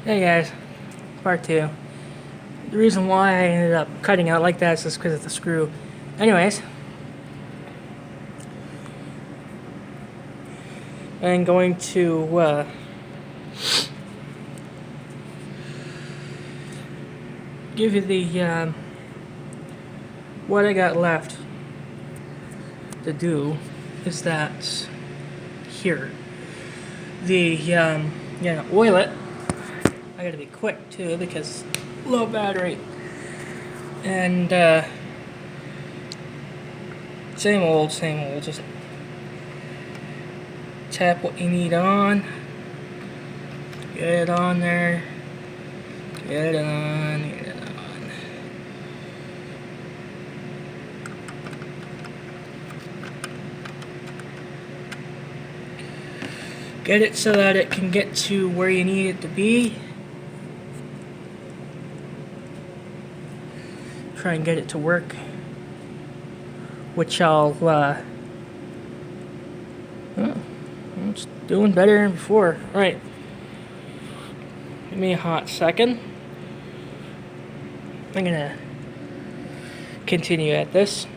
Hey guys, part 2. The reason why I ended up cutting out like that is just because of the screw. Anyways, I'm going to give you the what I got left to do is that here. Oil it. I gotta be quick too because low battery. And same old, just tap what you need on, get it on there, get it on, get it on. Get it so that it can get to where you need it to be. Try and get it to work, which it's doing better than before. Right. Give me a hot second. I'm gonna continue at this.